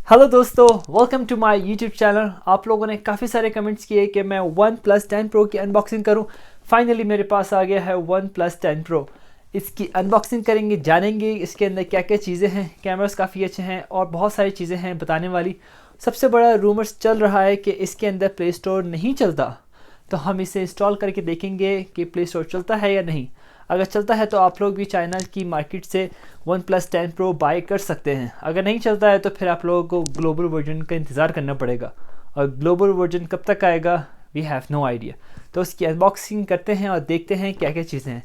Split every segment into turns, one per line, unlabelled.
Hello दोस्तों, welcome to my YouTube channel. आप लोगों ने काफ़ी सारे कमेंट्स किए कि मैं वन प्लस 10 प्रो की अनबॉक्सिंग करूं। फाइनली मेरे पास आ गया है वन प्लस 10 प्रो। इसकी अनबॉक्सिंग करेंगे, जानेंगे इसके अंदर क्या क्या चीज़ें हैं। कैमरास काफ़ी अच्छे हैं और बहुत सारी चीज़ें हैं बताने वाली। सबसे बड़ा रूमर्स चल रहा है कि इसके अंदर प्ले स्टोर नहीं चलता, तो हम इसे इंस्टॉल करके देखेंगे कि प्ले स्टोर चलता है या नहीं। अगर चलता है तो आप लोग भी चाइना की मार्केट से वन प्लस 10 प्रो बाय कर सकते हैं। अगर नहीं चलता है तो फिर आप लोगों को ग्लोबल वर्जन का इंतज़ार करना पड़ेगा, और ग्लोबल वर्जन कब तक आएगा वी हैव नो आइडिया। तो उसकी अनबॉक्सिंग करते हैं और देखते हैं क्या क्या चीज़ें हैं।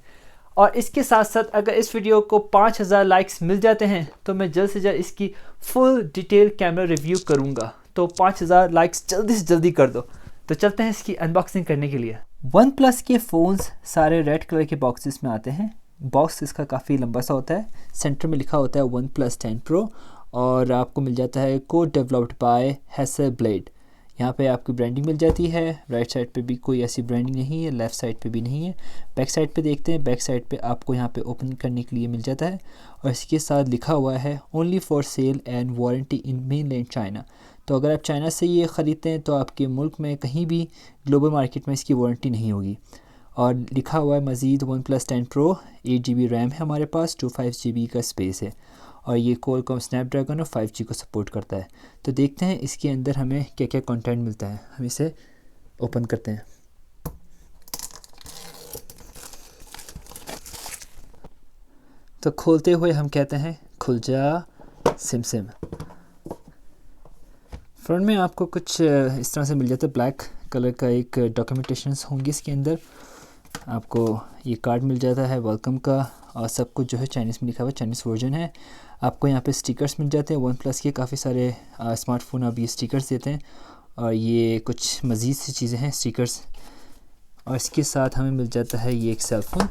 और इसके साथ साथ अगर इस वीडियो को 5000 लाइक्स मिल जाते हैं तो मैं जल्द से जल्द इसकी फुल डिटेल कैमरा रिव्यू करूँगा। तो 5000 लाइक्स जल्दी से जल्दी कर दो। तो चलते हैं इसकी अनबॉक्सिंग करने के लिए। वन प्लस के फ़ोन्स सारे रेड कलर के बॉक्सेस में आते हैं। बॉक्स इसका काफ़ी लंबा सा होता है। सेंटर में लिखा होता है वन प्लस 10 प्रो और आपको मिल जाता है को डेवलप्ड बाय हैसेलब्लेड। यहाँ पे आपकी ब्रांडिंग मिल जाती है। राइट साइड पे भी कोई ऐसी ब्रांडिंग नहीं है, लेफ़्ट साइड पे भी नहीं है। बैक साइड पे देखते हैं। बैक साइड पे आपको यहाँ पे ओपन करने के लिए मिल जाता है और इसके साथ लिखा हुआ है only for sale and warranty in mainland China. तो अगर आप चाइना से ये ख़रीदते हैं तो आपके मुल्क में कहीं भी ग्लोबल मार्केट में इसकी वारंटी नहीं होगी। और लिखा हुआ है मज़ीद one plus 10 pro 8 GB RAM है हमारे पास, 25 GB का स्पेस है और ये क्वालकॉम स्नैपड्रैगन और 5G को सपोर्ट करता है। तो देखते हैं इसके अंदर हमें क्या क्या कंटेंट मिलता है। हम इसे ओपन करते हैं। तो खोलते हुए हम कहते हैं खुल जा सिम सिम। फ्रंट में आपको कुछ इस तरह से मिल जाता है। ब्लैक कलर का एक डॉक्यूमेंटेशन होंगी इसके अंदर। आपको ये कार्ड मिल जाता है वेलकम का और सब कुछ जो है चाइनीज़ में लिखा हुआ है, चाइनीज़ वर्जन है। आपको यहाँ पे स्टिकर्स मिल जाते हैं। वन प्लस के काफ़ी सारे स्मार्टफोन अब ये स्टिकर्स देते हैं और ये कुछ मज़ीद सी चीज़ें हैं स्टिकर्स। और इसके साथ हमें मिल जाता है ये एक सेलफ़ोन।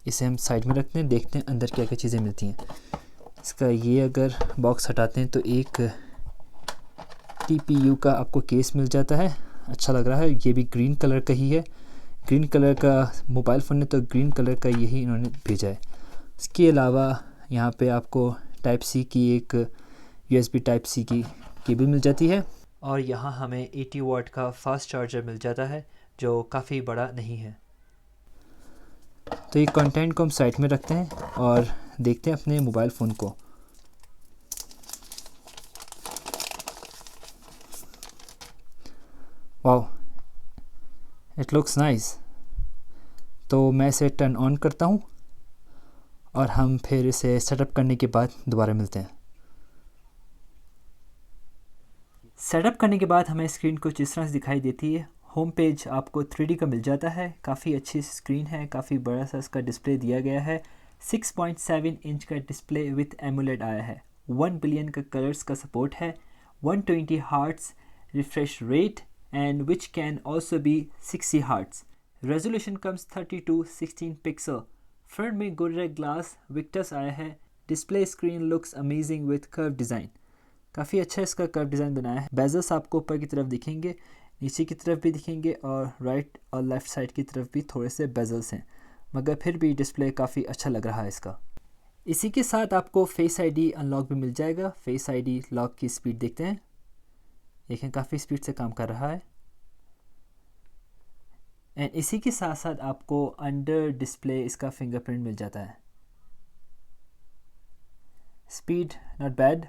इसे हम साइड में रखते हैं, देखते हैं अंदर क्या क्या चीज़ें मिलती हैं। इसका ये अगर बॉक्स हटाते हैं तो एक TPU का आपको केस मिल जाता है। अच्छा लग रहा है। ये भी ग्रीन कलर का ही है। ग्रीन कलर का मोबाइल फ़ोन है तो ग्रीन कलर का यही इन्होंने भेजा है। इसके अलावा यहाँ पे आपको टाइप सी की एक USB टाइप सी की केबल मिल जाती है और यहाँ हमें 80 वाट का फास्ट चार्जर मिल जाता है जो काफ़ी बड़ा नहीं है। तो ये कंटेंट को हम साइड में रखते हैं और देखते हैं अपने मोबाइल फ़ोन को। Wow, it looks nice. तो मैं इसे टर्न ऑन करता हूँ और हम फिर इसे सेटअप करने के बाद दोबारा मिलते हैं। सेटअप करने के बाद हमें स्क्रीन कुछ इस तरह से दिखाई देती है। होम पेज आपको 3D का मिल जाता है। काफ़ी अच्छी स्क्रीन है, काफ़ी बड़ा सा इसका डिस्प्ले दिया गया है। 6.7 इंच का डिस्प्ले विथ एमोलेड आया है। 1 बिलियन का कलर्स का सपोर्ट है। 120 hertz refresh rate and which can also be 60 hertz. Resolution comes 3216 pixel. Front में गोरिल्ला ग्लास विक्टस आया है। Display screen looks amazing with curve design. काफ़ी अच्छा इसका कर्व डिज़ाइन बनाया है। बेजल्स आपको ऊपर की तरफ दिखेंगे, नीचे की तरफ भी दिखेंगे और राइट और लेफ़्ट साइड की तरफ भी थोड़े से बेजल्स हैं, मगर फिर भी डिस्प्ले काफ़ी अच्छा लग रहा है इसका। इसी के साथ आपको फेस ID अनलॉक भी मिल जाएगा। फेस ID लॉक की स्पीड देखते हैं। देखें काफ़ी स्पीड से काम कर रहा है। एंड इसी के साथ साथ आपको अंडर डिस्प्ले इसका फिंगरप्रिंट मिल जाता है। Speed not bad.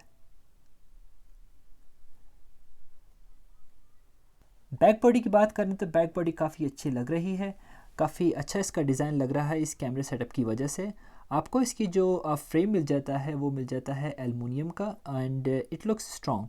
Back body की बात करें तो बैक बॉडी काफ़ी अच्छी लग रही है। काफ़ी अच्छा इसका डिज़ाइन लग रहा है इस कैमरे सेटअप की वजह से। आपको इसकी जो फ्रेम मिल जाता है वो मिल जाता है एल्युमिनियम का एंड इट लुक्स स्ट्रॉन्ग।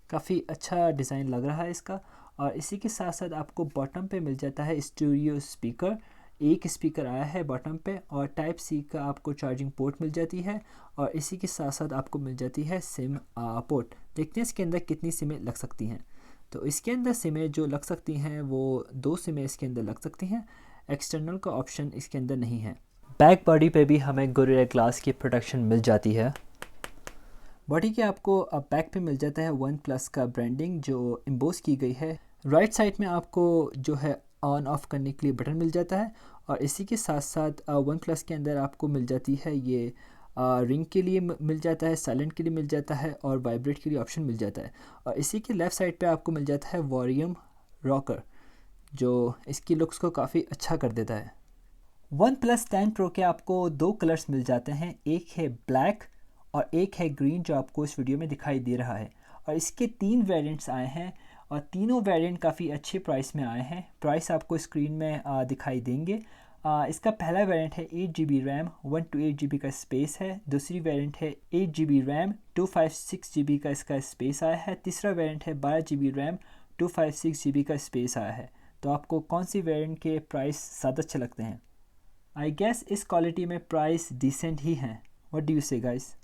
काफ़ी अच्छा डिज़ाइन लग रहा है इसका। और इसी के साथ साथ आपको बॉटम पे मिल जाता है स्टीरियो स्पीकर। एक स्पीकर आया है बॉटम पे और टाइप सी का आपको चार्जिंग पोर्ट मिल जाती है और इसी के साथ साथ आपको मिल जाती है सिम पोर्ट। देखते हैं इसके अंदर कितनी सिमें लग सकती हैं। तो इसके अंदर सिमें जो लग सकती हैं वो 2 सिमें इसके अंदर लग सकती हैं। एक्सटर्नल का ऑप्शन इसके अंदर नहीं है। बैक बॉडी पे भी हमें गोरिल्ला ग्लास की प्रोटेक्शन मिल जाती है। बॉडी के आपको अब बैक पे मिल जाता है वन प्लस का ब्रांडिंग जो एम्बोस की गई है। राइट साइड में आपको जो है ऑन ऑफ करने के लिए बटन मिल जाता है और इसी के साथ साथ वन प्लस के अंदर आपको मिल जाती है ये रिंग के लिए मिल जाता है, साइलेंट के लिए मिल जाता है और वाइब्रेट के लिए ऑप्शन मिल जाता है। और इसी के लेफ़्ट साइड पे आपको मिल जाता है वॉल्यूम रॉकर, जो इसकी लुक्स को काफ़ी अच्छा कर देता है। OnePlus 10 Pro के आपको 2 कलर्स मिल जाते हैं, एक है ब्लैक और एक है ग्रीन, जो आपको इस वीडियो में दिखाई दे रहा है। और इसके 3 वेरिएंट्स आए हैं और तीनों वेरिएंट काफ़ी अच्छे प्राइस में आए हैं। प्राइस आपको स्क्रीन में दिखाई देंगे। इसका पहला वेरिएंट है 8GB रैम, 128GB का स्पेस है। दूसरी वेरिएंट है 8GB रैम, 256GB का इसका स्पेस आया है। तीसरा वेरिएंट है 12GB रैम, 256GB का स्पेस आया है। तो आपको कौन सी वेरिएंट के प्राइस ज़्यादा अच्छे लगते हैं? आई गेस इस क्वालिटी में प्राइस डिसेंट ही हैं। व्हाट डू यू से गाइस?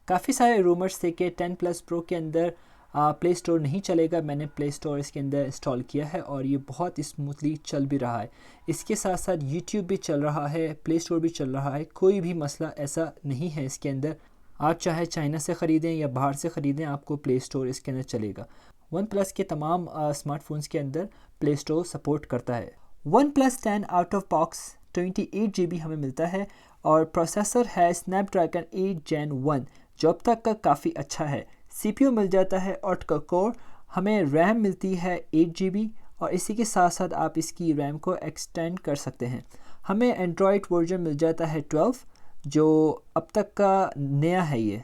काफ़ी सारे रूमर्स थे कि 10 Plus Pro के अंदर प्ले स्टोर नहीं चलेगा। मैंने प्ले स्टोर इसके अंदर इंस्टॉल किया है और ये बहुत स्मूथली चल भी रहा है। इसके साथ साथ यूट्यूब भी चल रहा है, प्ले स्टोर भी चल रहा है, कोई भी मसला ऐसा नहीं है इसके अंदर। आप चाहे चाइना से ख़रीदें या बाहर से ख़रीदें, आपको प्ले स्टोर इसके अंदर चलेगा। OnePlus के तमाम स्मार्टफोन्स के अंदर प्ले स्टोर सपोर्ट करता है। OnePlus 10 out of box 28GB हमें मिलता है और प्रोसेसर है स्नैपड्रैगन 8 Gen 1, जो अब तक का काफ़ी अच्छा है। CPU मिल जाता है ऑक्टा कोर, हमें रैम मिलती है 8GB और इसी के साथ साथ आप इसकी रैम को एक्सटेंड कर सकते हैं। हमें एंड्रॉयड वर्जन मिल जाता है 12, जो अब तक का नया है। ये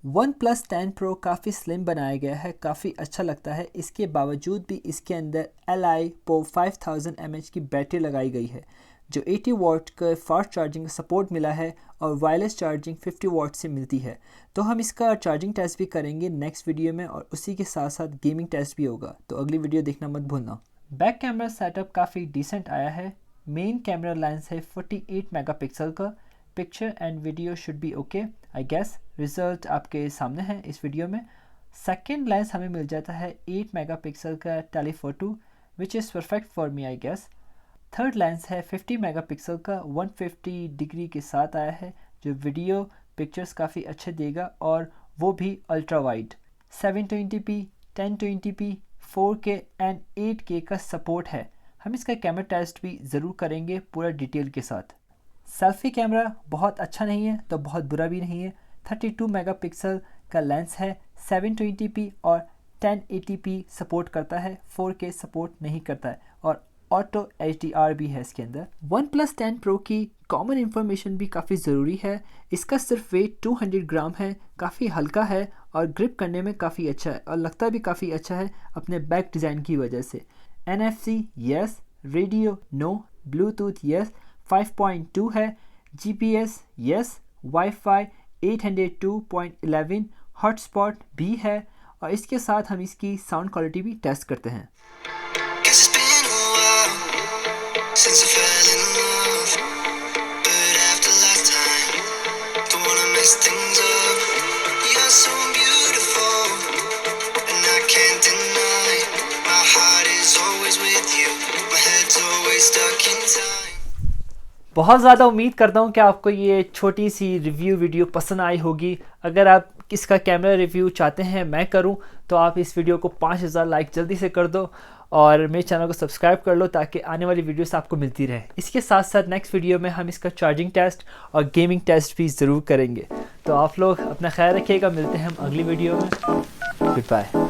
OnePlus 10 Pro काफ़ी स्लिम बनाया गया है, काफ़ी अच्छा लगता है। इसके बावजूद भी इसके अंदर LiPo 5000 mAh की बैटरी लगाई गई है, जो 80 वाट का फास्ट चार्जिंग सपोर्ट मिला है और वायरलेस चार्जिंग 50 वाट से मिलती है। तो हम इसका चार्जिंग टेस्ट भी करेंगे नेक्स्ट वीडियो में और उसी के साथ साथ गेमिंग टेस्ट भी होगा, तो अगली वीडियो देखना मत भूलना। बैक कैमरा सेटअप काफ़ी डिसेंट आया है। मेन कैमरा लेंस है 48 मेगापिक्सल का। Picture and video should be okay. I guess result आपके सामने है इस वीडियो में। सेकेंड लेंस हमें मिल जाता है 8 मेगापिक्सल का telephoto, which is perfect for me I guess. Third lens है 50 मेगापिक्सल का, 150 डिग्री के साथ आया है, जो वीडियो पिक्चर्स काफ़ी अच्छे देगा और वो भी ultra wide. 720p, 1020p, 4K and 8K का सपोर्ट है। हम इसका कैमरा टेस्ट भी ज़रूर करेंगे पूरा डिटेल के साथ। सेल्फी कैमरा बहुत अच्छा नहीं है तो बहुत बुरा भी नहीं है। 32 मेगापिक्सल का लेंस है, 720p और 1080p सपोर्ट करता है, 4K सपोर्ट नहीं करता है और ऑटो HDR भी है इसके अंदर। OnePlus 10 Pro की कॉमन इन्फॉर्मेशन भी काफ़ी ज़रूरी है। इसका सिर्फ वेट 200 ग्राम है, काफ़ी हल्का है और ग्रिप करने में काफ़ी अच्छा है और लगता भी काफ़ी अच्छा है अपने बैक डिज़ाइन की वजह से। NFC yes, radio no, Bluetooth yes, 5.2 है, GPS यस, वाईफाई 802.11, हॉटस्पॉट भी है और इसके साथ हम इसकी साउंड क्वालिटी भी टेस्ट करते हैं। Since I fell in love, but after last time, don't wanna mess things up. You're so beautiful, and I can't deny. My heart is always with you, my head's always stuck in time. बहुत ज़्यादा उम्मीद करता हूँ कि आपको ये छोटी सी review video पसंद आई होगी। अगर आप इसका कैमरा रिव्यू चाहते हैं मैं करूँ तो आप इस वीडियो को 5000 लाइक जल्दी से कर दो और मेरे चैनल को सब्सक्राइब कर लो ताकि आने वाली वीडियोस आपको मिलती रहे। इसके साथ साथ नेक्स्ट वीडियो में हम इसका चार्जिंग टेस्ट और गेमिंग टेस्ट भी ज़रूर करेंगे। तो आप लोग अपना ख्याल रखिएगा, मिलते हैं हम अगली वीडियो में। Good bye.